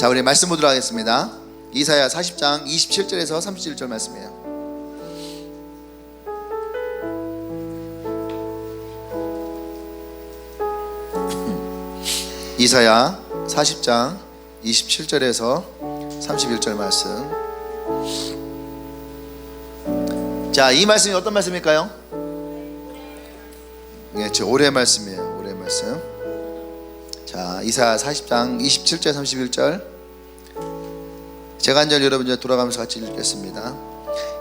자, 우리 말씀 보도록 하겠습니다. 이사야 40장 27절에서 31절 말씀이에요. 이사야 40장 27절에서 31절 말씀. 자, 이 말씀이 어떤 말씀일까요? 네, 저 올해 말씀이에요. 올해 말씀. 자, 이사야 40장 27절 31절. 제가 한 절 여러분 돌아가면서 같이 읽겠습니다.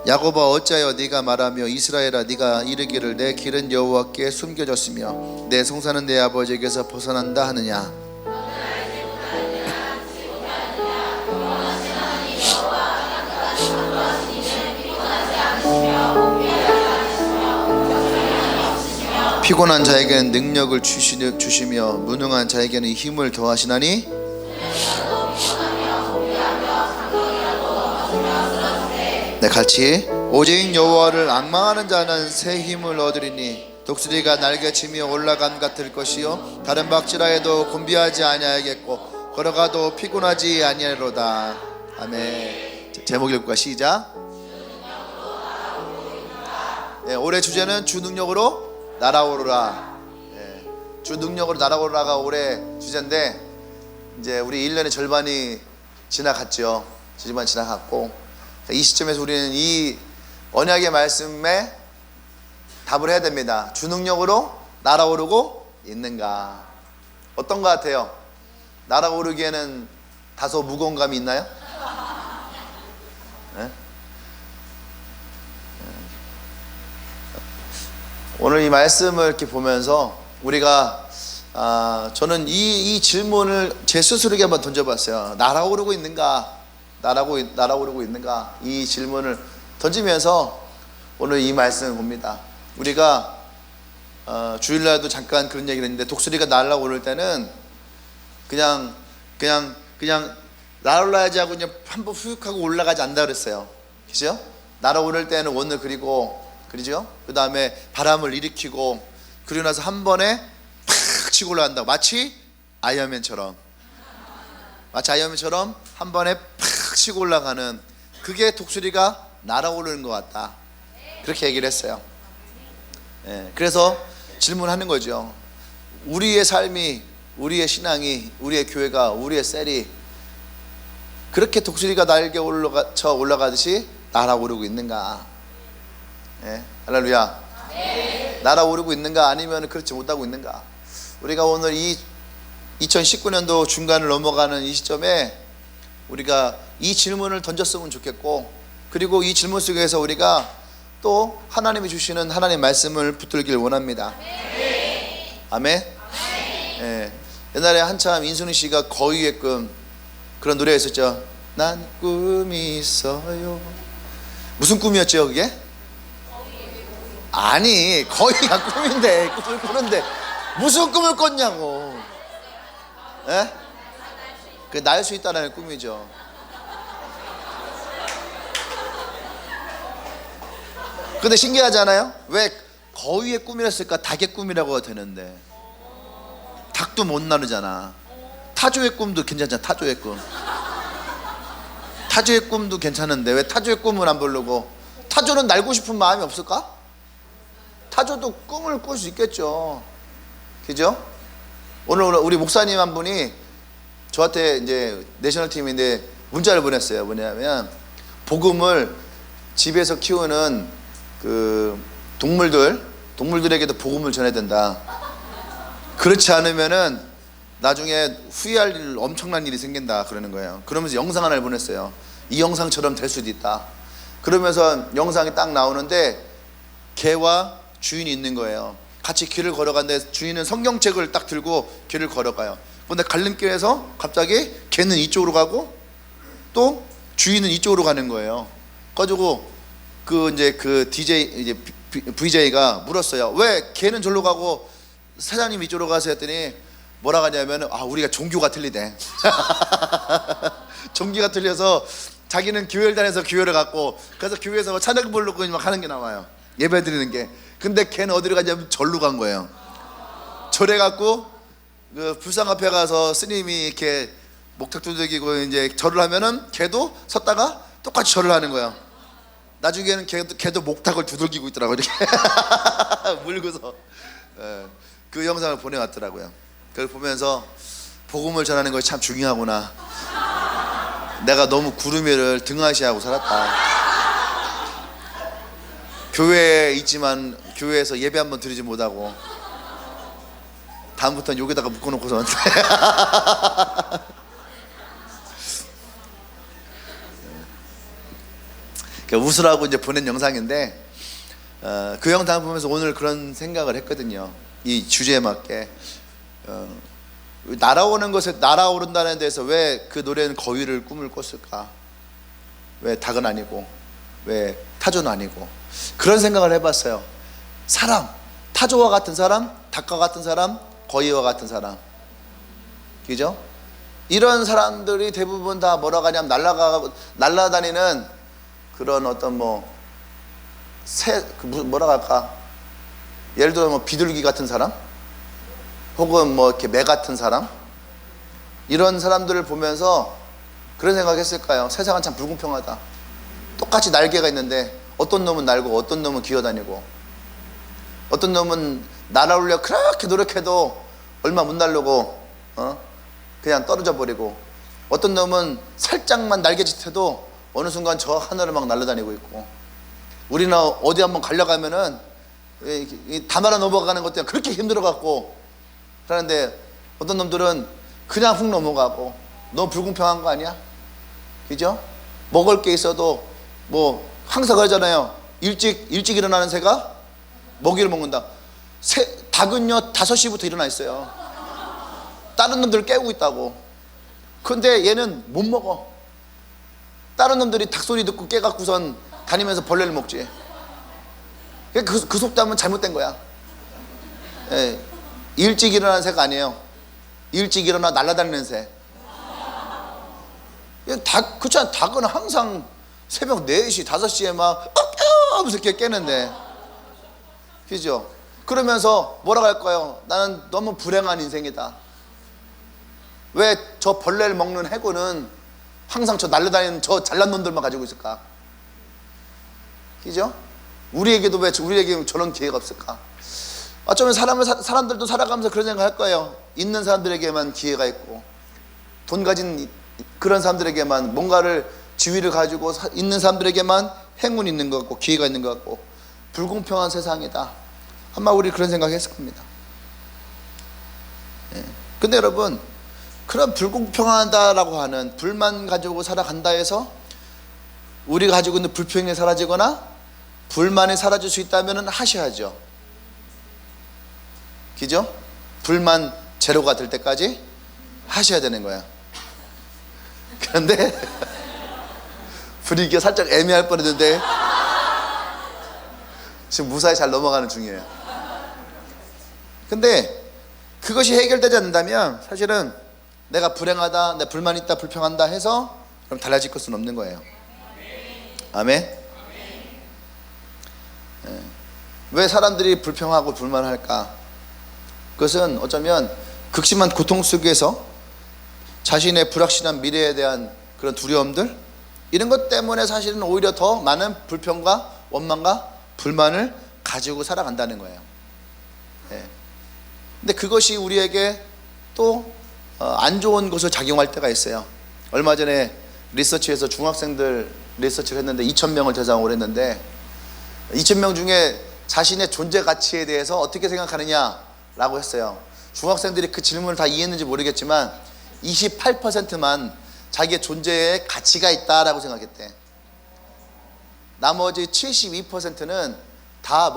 야곱아 어찌하여 네가 말하며 이스라엘아 네가 이르기를 내 길은 여호와께 숨겨졌으며 내 성사는 내 아버지에게서 벗어난다 하느냐. 피곤한 자에게는 능력을 주시며 무능한 자에게는 힘을 더하시나니. 네, 같이. 오직 여호와를 앙망하는 자는 새 힘을 얻으리니 독수리가 날개치며 올라간 같을 것이요 다른 박지라에도 곤비하지 아니하겠고 걸어가도 피곤하지 아니하리로다. 아멘. 제목 읽을까? 시작. 네, 올해 주제는 주 능력으로 날아오르라. 네, 주 능력으로 날아오르라가 올해 주제인데, 이제 우리 1년의 절반이 지나갔죠. 절반 지나갔고, 이 시점에서 우리는 이 언약의 말씀에 답을 해야 됩니다. 주 능력으로 날아오르고 있는가? 어떤 것 같아요? 날아오르기에는 다소 무거운 감이 있나요? 네? 오늘 이 말씀을 이렇게 보면서 우리가 저는 이 질문을 제 스스로에게 한번 던져봤어요. 날아오르고 있는가? 날아오르고 있는가? 이 질문을 던지면서 오늘 이 말씀을 봅니다. 우리가 주일날도 잠깐 그런 얘기를 했는데, 독수리가 날아오를 때는 그냥 날아올라야지 하고 그냥 한번 훅 하고 올라가지 않는다 그랬어요. 그죠? 날아오를 때는 원을 그리고, 그러죠? 그 다음에 바람을 일으키고, 그리고 나서 한 번에 팍 치고 올라간다고. 마치 아이언맨처럼 한 번에 팍 치고 올라가는, 그게 독수리가 날아오르는 것 같다, 그렇게 얘기를 했어요. 예, 그래서 질문하는 거죠. 우리의 삶이, 우리의 신앙이, 우리의 교회가, 우리의 셀이 그렇게 독수리가 날개 올라가듯이 날아오르고 있는가? 예, 할렐루야. 네. 날아오르고 있는가? 아니면 그렇지 못하고 있는가? 우리가 오늘 이 2019년도 중간을 넘어가는 이 시점에 우리가 이 질문을 던졌으면 좋겠고, 그리고 이 질문 속에서 우리가 또 하나님이 주시는 하나님의 말씀을 붙들길 원합니다. 아멘. 예, 옛날에 한참 인순이 씨가 거위의 꿈, 그런 노래가 있었죠. 난 꿈이 있어요. 무슨 꿈이었죠 그게? 아니, 거위가 꿈인데, 꿈을 꾸는데 무슨 꿈을 꿨냐고. 예? 그 날 수 있다는 꿈이죠. 근데 신기하지 않아요? 왜 거위의 꿈이랬을까? 닭의 꿈이라고 되는데. 닭도 못 나누잖아. 타조의 꿈도 괜찮잖아. 타조의 꿈. 타조의 꿈도 괜찮은데 왜 타조의 꿈을 안 부르고? 타조는 날고 싶은 마음이 없을까? 타조도 꿈을 꿀 수 있겠죠. 그죠? 오늘 우리 목사님 한 분이 저한테, 이제 내셔널 팀인데 문자를 보냈어요. 뭐냐면, 복음을 집에서 키우는 그 동물들에게도 복음을 전해야 된다. 그렇지 않으면은 나중에 후회할 일, 엄청난 일이 생긴다 그러는 거예요. 그러면서 영상 하나를 보냈어요. 이 영상처럼 될 수도 있다. 그러면서 영상이 딱 나오는데 개와 주인이 있는 거예요. 같이 길을 걸어가는데 주인은 성경책을 딱 들고 길을 걸어가요. 근데 갈림길에서 갑자기 개는 이쪽으로 가고 또 주인은 이쪽으로 가는 거예요. 가지고 그 VJ가 물었어요. 왜 개는 저리로 가고 사장님 이쪽으로 가세요 했더니 뭐라고 하냐면, 우리가 종교가 틀리대. 종교가 틀려서 자기는 교회를 다녀서 교회를 갔고, 그래서 교회에서 찬양 부르고 막 하는 게 나와요. 예배 드리는 게. 근데 걔는 어디로 가냐면 절로 간 거예요. 절에 갖고 그 불상 앞에 가서 스님이 이렇게 목탁 두들기고 이제 절을 하면은 걔도 섰다가 똑같이 절을 하는 거야. 나중에는 걔도 목탁을 두들기고 있더라고요. 이렇게 물고서. 그 영상을 보내왔더라고요. 그걸 보면서 복음을 전하는 것이 참 중요하구나. 내가 너무 구름 위를 등하시하고 살았다. 교회에 있지만 교회에서 예배 한번 드리지 못하고 다음부터는 여기다가 묶어놓고서 웃으라고 이제 보낸 영상인데, 그 영상 보면서 오늘 그런 생각을 했거든요. 이 주제에 맞게 날아오는 것에 날아오른다는 데서 왜 그 노래는 거위를 꿈을 꿨을까? 왜 닭은 아니고 왜 타조는 아니고? 그런 생각을 해봤어요. 사람, 타조와 같은 사람, 닭과 같은 사람, 거위와 같은 사람, 그죠? 이런 사람들이 대부분 다 뭐라고 하냐면 날아다니는 그런 어떤 뭐라고 할까? 예를 들어 비둘기 같은 사람, 혹은 이렇게 매 같은 사람, 이런 사람들을 보면서 그런 생각했을까요? 세상은 참 불공평하다. 똑같이 날개가 있는데 어떤 놈은 날고 어떤 놈은 기어다니고, 어떤 놈은 날아오려 그렇게 노력해도 얼마 못 날르고 그냥 떨어져 버리고, 어떤 놈은 살짝만 날개짓해도 어느 순간 저 하늘을 막 날아다니고 있고, 우리는 어디 한번 가려가면은 담아라 넘어가는 것 때문에 그렇게 힘들어갖고 그러는데, 어떤 놈들은 그냥 훅 넘어가고. 너무 불공평한 거 아니야? 그죠? 먹을 게 있어도 항상 그러잖아요. 일찍 일어나는 새가 먹이를 먹는다. 닭은요 5시부터 일어나 있어요. 다른 놈들을 깨우고 있다고. 근데 얘는 못 먹어. 다른 놈들이 닭 소리 듣고 깨갖고선 다니면서 벌레를 먹지. 그 속담은 잘못된 거야. 일찍 일어나는 새가 아니에요. 일찍 일어나 날아다니는 새. 그렇잖아. 닭은 항상 새벽 4시, 5시에 막 하면서 이렇게 깨는데, 그죠? 그러면서 뭐라고 할까요? 나는 너무 불행한 인생이다. 왜 저 벌레를 먹는 해군은 항상 저 날아다니는 저 잘난 놈들만 가지고 있을까? 그죠? 우리에게도 왜 우리에게 저런 기회가 없을까? 어쩌면 사람들도 살아가면서 그런 생각을 할 거예요. 있는 사람들에게만 기회가 있고, 돈 가진 그런 사람들에게만 뭔가를 지위를 가지고 있는 사람들에게만 행운이 있는 것 같고 기회가 있는 것 같고, 불공평한 세상이다. 아마 우리 그런 생각했을 겁니다. 근데 여러분, 그런 불공평하다라고 하는, 불만 가지고 살아간다 해서 우리가 가지고 있는 불평이 사라지거나 불만이 사라질 수 있다면 하셔야죠. 그죠? 불만 제로가 될 때까지 하셔야 되는 거야. 그런데 분위기가 살짝 애매할 뻔했는데 지금 무사히 잘 넘어가는 중이에요. 근데 그것이 해결되지 않는다면 사실은 내가 불행하다, 내 불만 있다, 불평한다 해서 그럼 달라질 것은 없는 거예요. 아멘. 왜 사람들이 불평하고 불만할까? 그것은 어쩌면 극심한 고통 속에서 자신의 불확실한 미래에 대한 그런 두려움들, 이런 것 때문에 사실은 오히려 더 많은 불평과 원망과 불만을 가지고 살아간다는 거예요. 근데 그것이 우리에게 또 안 좋은 것을 작용할 때가 있어요. 얼마 전에 리서치에서 중학생들 리서치를 했는데 2,000명을 대상으로 했는데, 2,000명 중에 자신의 존재 가치에 대해서 어떻게 생각하느냐라고 했어요. 중학생들이 그 질문을 다 이해했는지 모르겠지만 28%만 자기의 존재에 가치가 있다라고 생각했대. 나머지 72%는 다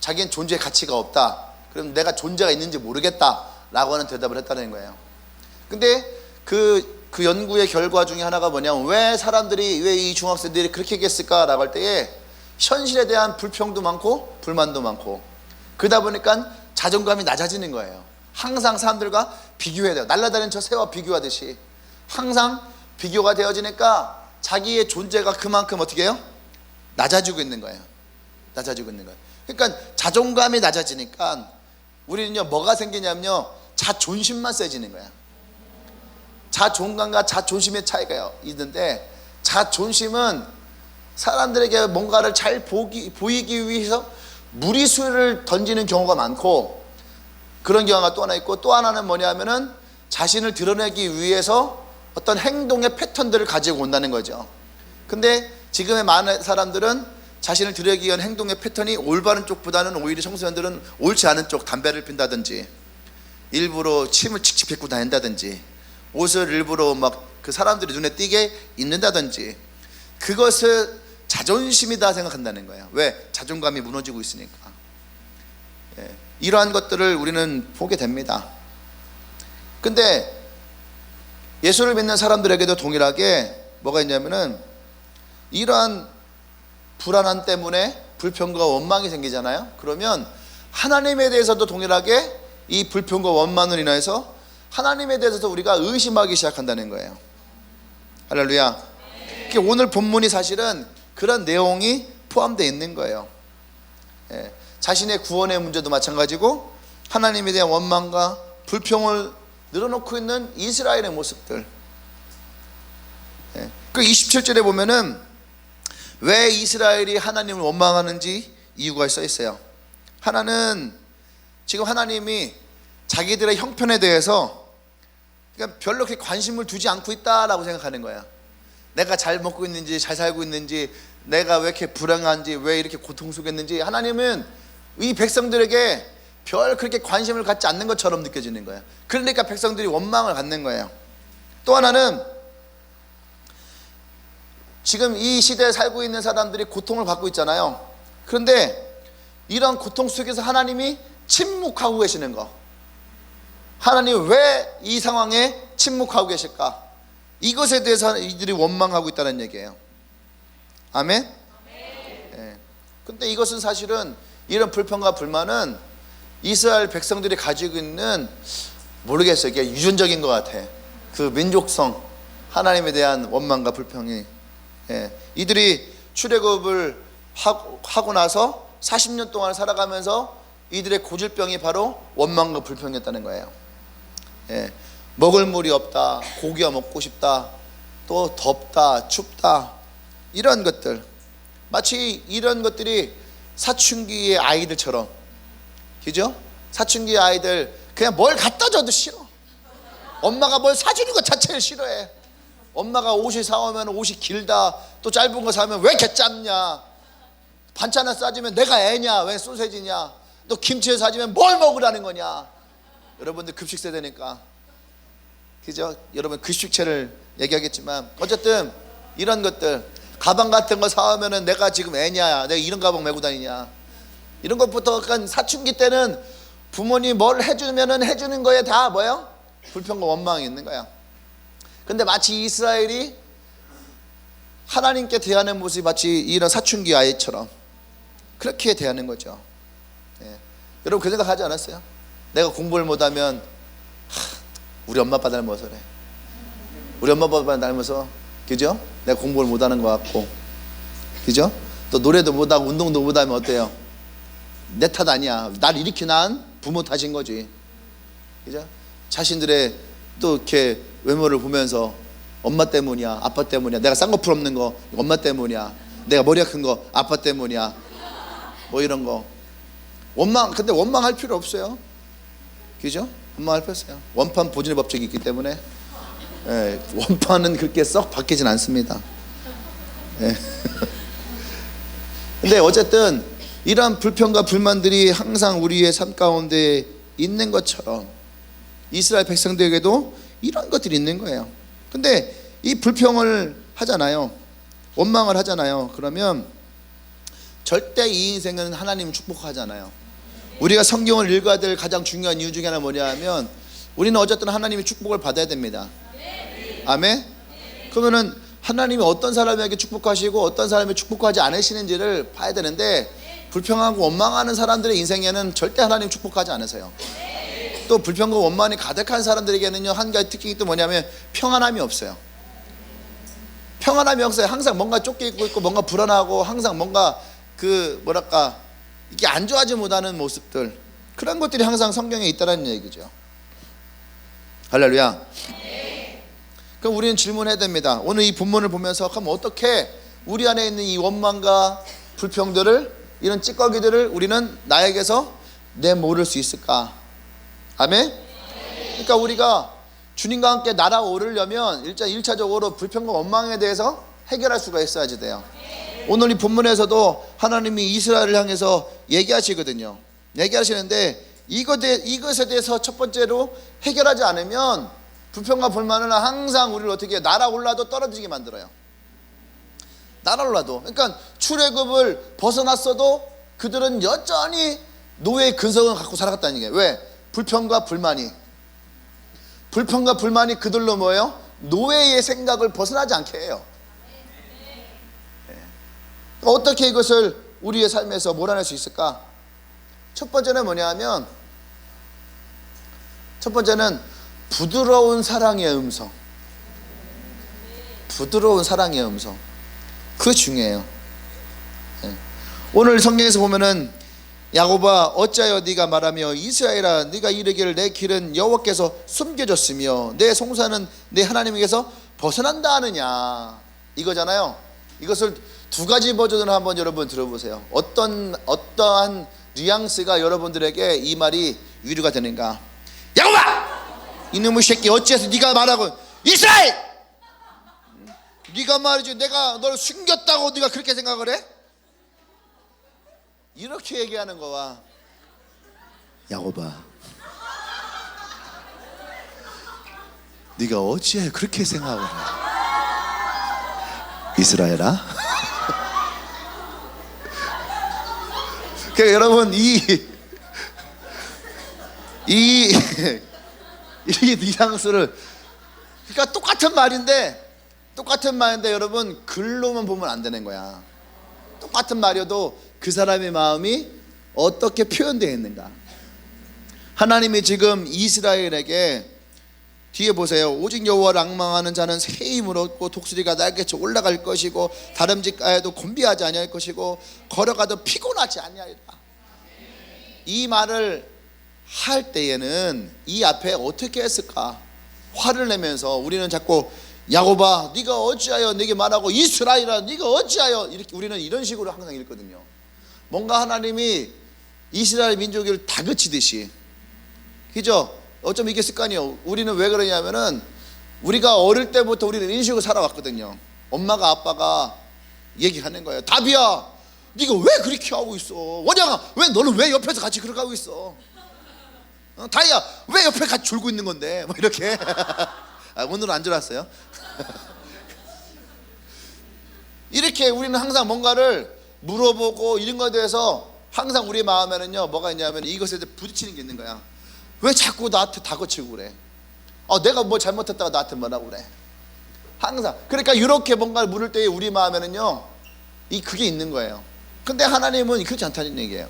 자기는 존재의 가치가 없다. 그럼 내가 존재가 있는지 모르겠다라고 하는 대답을 했다는 거예요. 근데 그 연구의 결과 중에 하나가 뭐냐면, 왜 이 중학생들이 그렇게 얘기했을까라고 할 때에 현실에 대한 불평도 많고 불만도 많고, 그러다 보니까 자존감이 낮아지는 거예요. 항상 사람들과 비교해야 돼요. 날아다니는 저 새와 비교하듯이 항상 비교가 되어지니까 자기의 존재가 그만큼 어떻게 해요? 낮아지고 있는 거예요. 낮아지고 있는 거예요. 그러니까 자존감이 낮아지니까 우리는요, 뭐가 생기냐면요, 자존심만 세지는 거야. 자존감과 자존심의 차이가 있는데, 자존심은 사람들에게 뭔가를 잘 보이기 위해서 무리수를 던지는 경우가 많고, 그런 경우가 또 하나 있고, 또 하나는 뭐냐면은 자신을 드러내기 위해서 어떤 행동의 패턴들을 가지고 온다는 거죠. 근데 지금의 많은 사람들은 자신을 드러내기 위한 행동의 패턴이 올바른 쪽보다는 오히려 청소년들은 옳지 않은 쪽, 담배를 핀다든지 일부러 침을 칙칙 뱉고 다닌다든지 옷을 일부러 막 그 사람들이 눈에 띄게 입는다든지, 그것을 자존심이다 생각한다는 거예요. 왜? 자존감이 무너지고 있으니까. 이러한 것들을 우리는 보게 됩니다. 근데 예수를 믿는 사람들에게도 동일하게 뭐가 있냐면은 이러한 불안함 때문에 불평과 원망이 생기잖아요. 그러면 하나님에 대해서도 동일하게 이 불평과 원망으로 인해서 하나님에 대해서도 우리가 의심하기 시작한다는 거예요. 할렐루야. 오늘 본문이 사실은 그런 내용이 포함되어 있는 거예요. 자신의 구원의 문제도 마찬가지고 하나님에 대한 원망과 불평을 늘어놓고 있는 이스라엘의 모습들. 그 27절에 보면은 왜 이스라엘이 하나님을 원망하는지 이유가 써 있어요. 하나는 지금 하나님이 자기들의 형편에 대해서 그러니까 별로 그렇게 관심을 두지 않고 있다라고 생각하는 거야. 내가 잘 먹고 있는지 잘 살고 있는지, 내가 왜 이렇게 불행한지, 왜 이렇게 고통 속에 있는지 하나님은 이 백성들에게 별 그렇게 관심을 갖지 않는 것처럼 느껴지는 거예요. 그러니까 백성들이 원망을 갖는 거예요. 또 하나는 지금 이 시대에 살고 있는 사람들이 고통을 받고 있잖아요. 그런데 이런 고통 속에서 하나님이 침묵하고 계시는 거, 하나님 왜 이 상황에 침묵하고 계실까? 이것에 대해서 이들이 원망하고 있다는 얘기예요. 아멘? 근데 이것은 사실은 이런 불평과 불만은 이스라엘 백성들이 가지고 있는, 모르겠어요, 이게 유전적인 것 같아. 그 민족성, 하나님에 대한 원망과 불평이. 이들이 출애굽을 하고 나서 40년 동안 살아가면서 이들의 고질병이 바로 원망과 불평이었다는 거예요. 먹을 물이 없다, 고기가 먹고 싶다, 또 덥다, 춥다, 이런 것들, 마치 이런 것들이 사춘기의 아이들처럼, 그죠? 사춘기의 아이들 그냥 뭘 갖다 줘도 싫어. 엄마가 뭘 사주는 것 자체를 싫어해. 엄마가 옷이 사오면 옷이 길다, 또 짧은 거 사면 왜 이렇게 짧냐, 반찬을 싸주면 내가 애냐, 왜 소세지냐, 또 김치를 사주면 뭘 먹으라는 거냐. 여러분들 급식 세대니까, 그죠? 여러분 급식체를 얘기하겠지만 어쨌든 이런 것들, 가방 같은 거 사오면은 내가 지금 애냐, 내가 이런 가방 메고 다니냐, 이런 것부터. 약간 사춘기 때는 부모님 뭘 해주면은 해주는 거에 다 뭐예요? 불평과 원망이 있는 거야. 근데 마치 이스라엘이 하나님께 대하는 모습이 마치 이런 사춘기 아이처럼 그렇게 대하는 거죠. 여러분 그 생각 하지 않았어요? 내가 공부를 못하면 우리 엄마 아빠 닮아서 그래. 우리 엄마 아빠 닮아서, 그죠? 내가 공부를 못하는 것 같고, 그죠? 또 노래도 못하고 운동도 못하면 어때요? 내 탓 아니야. 날 이렇게 낳은 부모 탓인 거지, 그죠? 자신들의 또 이렇게 외모를 보면서 엄마 때문이야, 아빠 때문이야, 내가 쌍꺼풀 없는 거 엄마 때문이야, 내가 머리가 큰 거 아빠 때문이야, 뭐 이런 거 원망. 근데 원망할 필요 없어요, 그죠? 원망할 필요 없어요. 원판 보존의 법칙이 있기 때문에 원판은 그렇게 썩 바뀌진 않습니다. 근데 어쨌든 이러한 불평과 불만들이 항상 우리의 삶 가운데 있는 것처럼 이스라엘 백성들에게도 이런 것들이 있는 거예요. 근데 이 불평을 하잖아요, 원망을 하잖아요. 그러면 절대 이 인생은 하나님 축복하잖아요. 우리가 성경을 읽어야 될 가장 중요한 이유 중에 하나 뭐냐면, 우리는 어쨌든 하나님의 축복을 받아야 됩니다. 아멘? 그러면은 하나님이 어떤 사람에게 축복하시고 어떤 사람에게 축복하지 않으시는지를 봐야 되는데, 불평하고 원망하는 사람들의 인생에는 절대 하나님 축복하지 않으세요. 또 불평과 원망이 가득한 사람들에게는요, 한 가지 특징이 또 뭐냐면 평안함이 없어요. 평안함이 없어요. 항상 뭔가 쫓겨 있고 뭔가 불안하고 항상 뭔가 그 뭐랄까 이게 안좋아하지 못하는 모습들, 그런 것들이 항상 성경에 있다는 얘기죠. 할렐루야. 그럼 우리는 질문해야 됩니다. 오늘 이 본문을 보면서 그럼 어떻게 우리 안에 있는 이 원망과 불평들을, 이런 찌꺼기들을 우리는 나에게서 내모를 수 있을까? 아멘? 그러니까 우리가 주님과 함께 날아오르려면 일단 1차적으로 불평과 원망에 대해서 해결할 수가 있어야지 돼요. 오늘 이 본문에서도 하나님이 이스라엘을 향해서 얘기하시거든요. 얘기하시는데 이것에 대해서 첫 번째로 해결하지 않으면 불평과 불만은 항상 우리를 어떻게 날아올라도 떨어지게 만들어요. 날아올라도. 그러니까 출애굽을 벗어났어도 그들은 여전히 노예의 근성을 갖고 살아갔다는 얘기예요. 왜? 불평과 불만이 그들로 뭐예요? 노예의 생각을 벗어나지 않게 해요. 어떻게 이것을 우리의 삶에서 몰아낼 수 있을까? 첫 번째는 뭐냐 하면, 첫 번째는 부드러운 사랑의 음성. 부드러운 사랑의 음성. 그게 중요해요. 오늘 성경에서 보면은 야곱아 어찌하여 네가 말하며 이스라엘아 네가 이르기를 내 길은 여호와께서 숨겨졌으며 내 송사는 내 하나님에게서 벗어난다 하느냐, 이거잖아요. 이것을 두 가지 버전으로 한번 여러분 들어보세요. 어떠한 뉘앙스가 여러분들에게 이 말이 위로가 되는가? 야곱아 이놈의 새끼 어찌해서 네가 말하고 이스라엘 네가 말이지 내가 너를 숨겼다고 네가 그렇게 생각을 해? 이렇게 얘기하는 거와 야곱아 네가 어찌해 그렇게 생각을 해? 이스라엘아. 그러니까 여러분 이 뉘앙스를, 그러니까 똑같은 말인데 여러분 글로만 보면 안 되는 거야. 똑같은 말이어도 그 사람의 마음이 어떻게 표현되어 있는가. 하나님이 지금 이스라엘에게 뒤에 보세요. 오직 여호와를 앙망하는 자는 새 힘을 얻고 독수리가 날개쳐 올라갈 것이고 다름질가에도 곤비하지 아니할 것이고 걸어가도 피곤하지 아니하리라. 이 말을 할 때에는 이 앞에 어떻게 했을까? 화를 내면서 우리는 자꾸 야곱아 네가 어찌하여 내게 말하고 이스라엘아 네가 어찌하여, 이렇게 우리는 이런 식으로 항상 읽거든요. 뭔가 하나님이 이스라엘 민족을 다그치듯이, 그죠? 어쩜 이게 습관이에요. 우리는 왜 그러냐면은 우리가 어릴 때부터 우리는 이런 식으로 살아왔거든요. 엄마가 아빠가 얘기하는 거예요. 다비야 네가 왜 그렇게 하고 있어? 원영아 왜 너는 왜 옆에서 같이 그렇게 하고 있어? 다이야 왜 옆에 같이 졸고 있는 건데? 뭐 이렇게. 오늘은 안 졸았어요. 이렇게 우리는 항상 뭔가를 물어보고 이런 것에 대해서 항상 우리 마음에는요 뭐가 있냐면 이것에 대해 부딪히는 게 있는 거야. 왜 자꾸 나한테 다그치고 그래? 내가 뭐 잘못했다가 나한테 뭐라고 그래? 항상. 그러니까 이렇게 뭔가를 물을 때에 우리 마음에는요 그게 있는 거예요. 근데 하나님은 그렇지 않다는 얘기예요.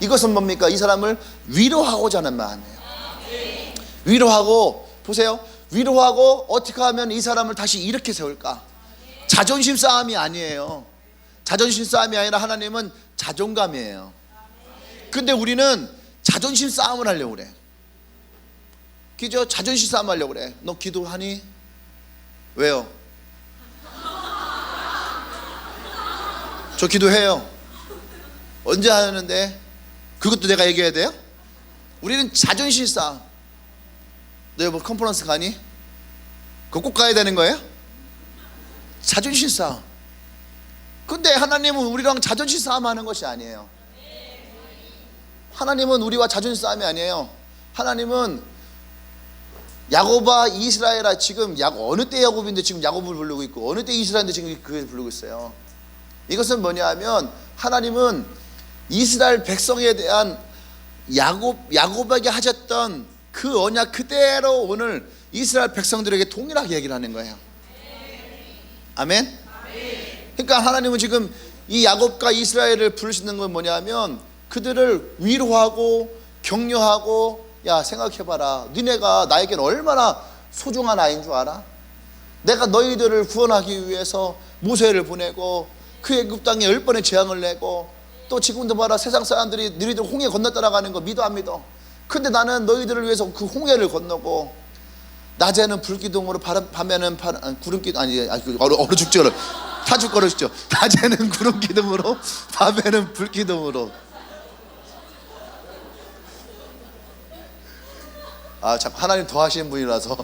이것은 뭡니까? 이 사람을 위로하고자 하는 마음이에요. 위로하고, 보세요, 위로하고 어떻게 하면 이 사람을 다시 이렇게 세울까? 자존심 싸움이 아니에요. 자존심 싸움이 아니라 하나님은 자존감이에요. 근데 우리는 자존심 싸움을 하려고 그래. 그죠? 자존심 싸움 하려고 그래. 너 기도하니? 왜요? 저 기도해요. 언제 하는데? 그것도 내가 얘기해야 돼요? 우리는 자존심 싸움. 너 뭐 컨퍼런스 가니? 그거 꼭 가야 되는 거예요? 자존심 싸움. 근데 하나님은 우리랑 자존심 싸움 하는 것이 아니에요. 하나님은 우리와 자존심 싸움이 아니에요. 하나님은 야곱아 이스라엘아, 지금 어느 때 야곱인데 지금 야곱을 부르고 있고 어느 때 이스라엘인데 지금 그걸 부르고 있어요. 이것은 뭐냐 하면 하나님은 이스라엘 백성에 대한 야곱에게 하셨던 그 언약 그대로 오늘 이스라엘 백성들에게 동일하게 얘기를 하는 거예요. 아멘? 그러니까 하나님은 지금 이 야곱과 이스라엘을 부르시는 건 뭐냐 하면 그들을 위로하고 격려하고, 야 생각해봐라, 니네가 나에겐 얼마나 소중한 아이인 줄 알아? 내가 너희들을 구원하기 위해서 모세를 보내고 그 애굽 땅에 10번의 재앙을 내고, 또 지금도 봐라, 세상 사람들이 너희들 홍해 건너 따라가는 거 믿어 안 믿어? 근데 나는 너희들을 위해서 그 홍해를 건너고 낮에는 불기둥으로 밤에는 구름기둥 얼어 죽죠. 타 죽고 그러시죠. 낮에는 구름기둥으로 밤에는 불기둥으로. 참 하나님 더 하시는 분이라서.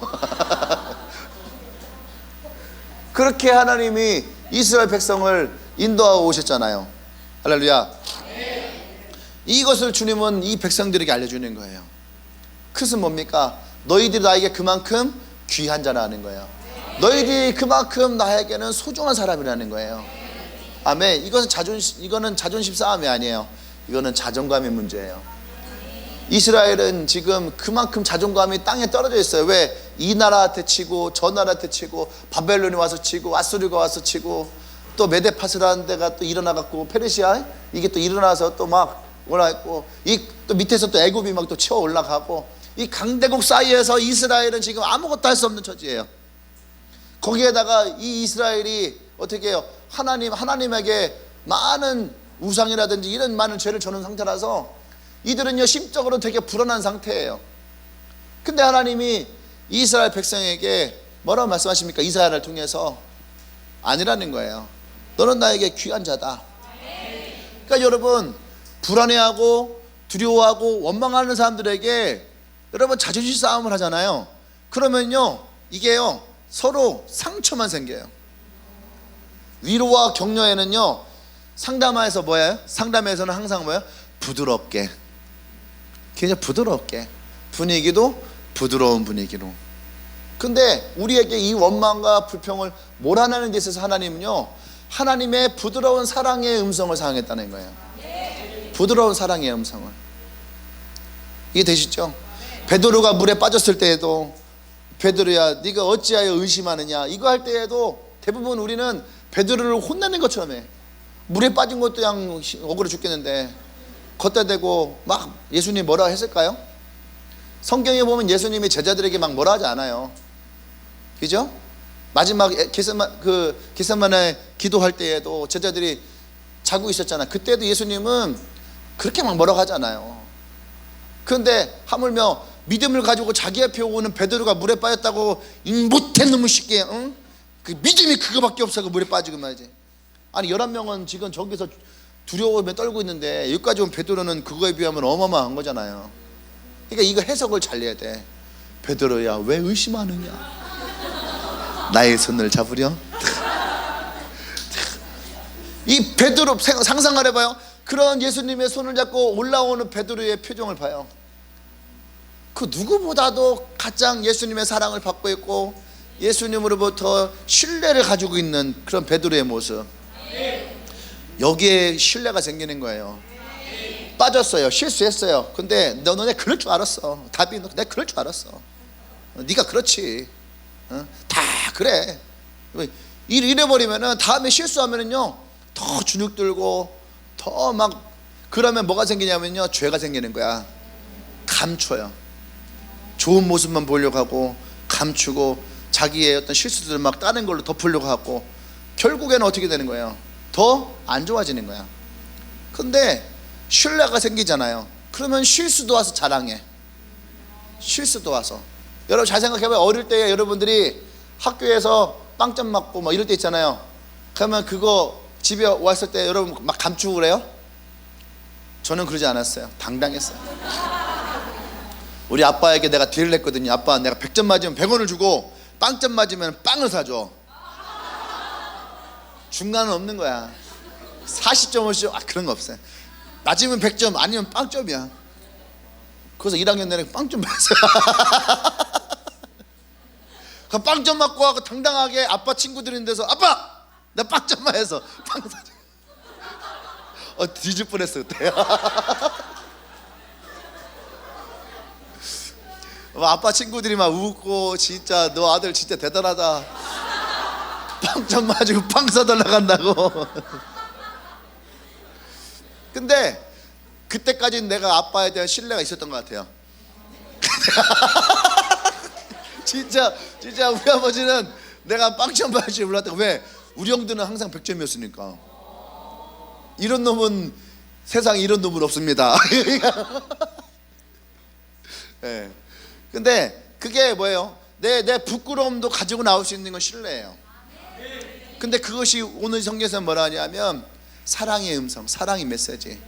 그렇게 하나님이 이스라엘 백성을 인도하고 오셨잖아요. 할렐루야. 이것을 주님은 이 백성들에게 알려주는 거예요. 그것은 뭡니까? 너희들이 나에게 그만큼 귀한 자라는 거예요. 너희들이 그만큼 나에게는 소중한 사람이라는 거예요. 아멘. 이거는 자존심 싸움이 아니에요. 이거는 자존감의 문제예요. 이스라엘은 지금 그만큼 자존감이 땅에 떨어져 있어요. 왜? 이 나라한테 치고 저 나라한테 치고 바벨론이 와서 치고 아수르가 와서 치고 또 메데파스라는 데가 또 일어나갖고 페르시아 이게 또 일어나서 또 막 올라있고 또 밑에서 또 애굽이 막 또 치어 올라가고 이 강대국 사이에서 이스라엘은 지금 아무것도 할 수 없는 처지예요. 거기에다가 이 이스라엘이 어떻게 해요? 하나님에게 많은 우상이라든지 이런 많은 죄를 저는 상태라서 이들은요 심적으로 되게 불안한 상태예요. 근데 하나님이 이스라엘 백성에게 뭐라고 말씀하십니까? 이사야를 통해서 아니라는 거예요. 너는 나에게 귀한 자다. 그러니까 여러분 불안해하고 두려워하고 원망하는 사람들에게 여러분 자존심 싸움을 하잖아요. 그러면요 이게요 서로 상처만 생겨요. 위로와 격려에는요 상담에서 뭐예요? 상담에서는 항상 뭐예요? 부드럽게, 굉장히 부드럽게, 분위기도 부드러운 분위기로. 근데 우리에게 이 원망과 불평을 몰아내는 데 있어서 하나님은요 하나님의 부드러운 사랑의 음성을 사용했다는 거예요. 부드러운 사랑의 음성을. 이게 되시죠? 베드로가 물에 빠졌을 때에도 베드로야 네가 어찌하여 의심하느냐 이거 할 때에도 대부분 우리는 베드로를 혼내는 것처럼 해. 물에 빠진 것도 그냥 억울해 죽겠는데 걷다 대고 막 예수님 뭐라 했을까요? 성경에 보면 예수님이 제자들에게 막 뭐라 하지 않아요. 그죠? 마지막 겟세마네 기도할 때에도 제자들이 자고 있었잖아. 그때도 예수님은 그렇게 막 뭐라고 하잖아요. 그런데 하물며 믿음을 가지고 자기 앞에 오는 베드로가 물에 빠졌다고 못해 놈의 쉽게 응? 그 믿음이 그거밖에 없어 그 물에 빠지고 말이지. 아니 11명은 지금 저기서 두려움에 떨고 있는데 여기까지 온 베드로는 그거에 비하면 어마어마한 거잖아요. 그러니까 이거 해석을 잘 해야 돼. 베드로야 왜 의심하느냐 나의 손을 잡으려. 이 베드로 상상을 해봐요. 그런 예수님의 손을 잡고 올라오는 베드로의 표정을 봐요. 그 누구보다도 가장 예수님의 사랑을 받고 있고 예수님으로부터 신뢰를 가지고 있는 그런 베드로의 모습. 여기에 신뢰가 생기는 거예요. 빠졌어요. 실수했어요. 근데 너네 그럴 줄 알았어. 답이 내가 그럴 줄 알았어. 네가 그렇지. 다 그래. 이래버리면은 다음에 실수하면은요 더 주눅 들고 더 막 그러면 뭐가 생기냐면요 죄가 생기는 거야. 감춰요. 좋은 모습만 보려고 하고 감추고 자기의 어떤 실수들을 막 다른 걸로 덮으려고 하고 결국에는 어떻게 되는 거예요? 더 안 좋아지는 거야. 근데 신뢰가 생기잖아요. 그러면 실수도 와서 자랑해. 실수도 와서. 여러분 잘 생각해봐요. 어릴 때 여러분들이 학교에서 빵점 맞고 뭐 이럴 때 있잖아요. 그러면 그거 집에 왔을 때 여러분 막 감추고 그래요? 저는 그러지 않았어요. 당당했어요. 우리 아빠에게 내가 딜을 했거든요. 아빠 내가 100점 맞으면 100원을 주고 빵점 맞으면 빵을 사줘. 중간은 없는 거야. 40점 50점 그런 거 없어요. 맞으면 100점 아니면 빵점이야. 그래서 1학년 내내 빵점 맞았어요. 그 빵점 맞고 하고 당당하게 아빠 친구들인 데서 아빠 나 빵점 맞아서 빵 사줘. 뒤질 뻔했어 그때. 아빠 친구들이 막 웃고 진짜 너 아들 진짜 대단하다. 빵점 맞고 빵 사달라고 한다고. 근데 그때까지는 내가 아빠에 대한 신뢰가 있었던 것 같아요. 진짜 우리 아버지는 내가 빵점 맞을 줄 몰랐다고. 왜? 우리 형들은 항상 100점이었으니까 이런 놈은 세상에 이런 놈은 없습니다. 네. 근데 그게 뭐예요? 내 부끄러움도 가지고 나올 수 있는 건 신뢰예요. 근데 그것이 오늘 성경에서 뭐라 하냐면 사랑의 음성, 사랑의 메시지.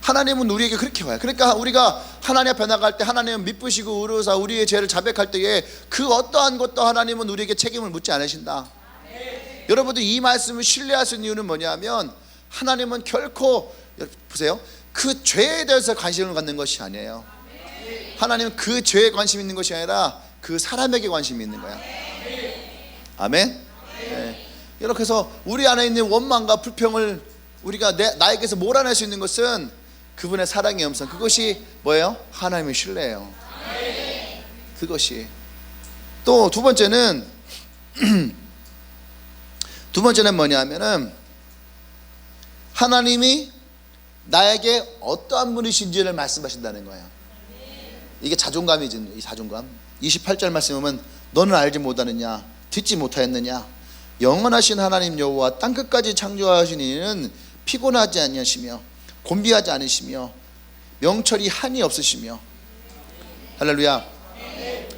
하나님은 우리에게 그렇게 와요. 그러니까 우리가 하나님 앞에 나갈 때 하나님은 미쁘시고 의로우사 우리의 죄를 자백할 때에 그 어떠한 것도 하나님은 우리에게 책임을 묻지 않으신다. 여러분들 이 말씀을 신뢰할 수 있는 이유는 뭐냐면 하나님은 결코 보세요, 그 죄에 대해서 관심을 갖는 것이 아니에요. 하나님은 그 죄에 관심 있는 것이 아니라 그 사람에게 관심이 있는 거야. 아멘. 네. 이렇게 해서 우리 안에 있는 원망과 불평을 우리가 나에게서 몰아낼 수 있는 것은 그분의 사랑의 음성, 그것이 뭐예요? 하나님의 신뢰예요. 그것이. 또 두 번째는 뭐냐면은 하나님이 나에게 어떠한 분이신지를 말씀하신다는 거예요. 이게 자존감이지. 이 자존감. 28절 말씀 보면 너는 알지 못하느냐, 듣지 못하였느냐, 영원하신 하나님 여호와 땅끝까지 창조하신 이는 피곤하지 아니하시며 곤비하지 않으시며 명철이 한이 없으시며. 할렐루야.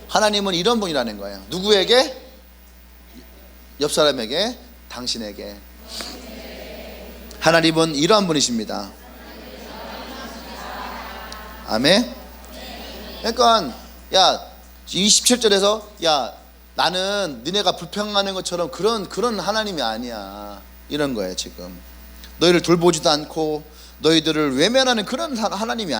하나님은 이런 분이라는 거예요. 누구에게? 옆 사람에게, 당신에게. 하나님은 이러한 분이십니다. 아멘. 그러니까 야 27절에서 야 나는 너네가 불평하는 것처럼 그런 하나님이 아니야, 이런 거예요. 지금 너희를 돌보지도 않고 너희들을 외면하는 그런 하나님이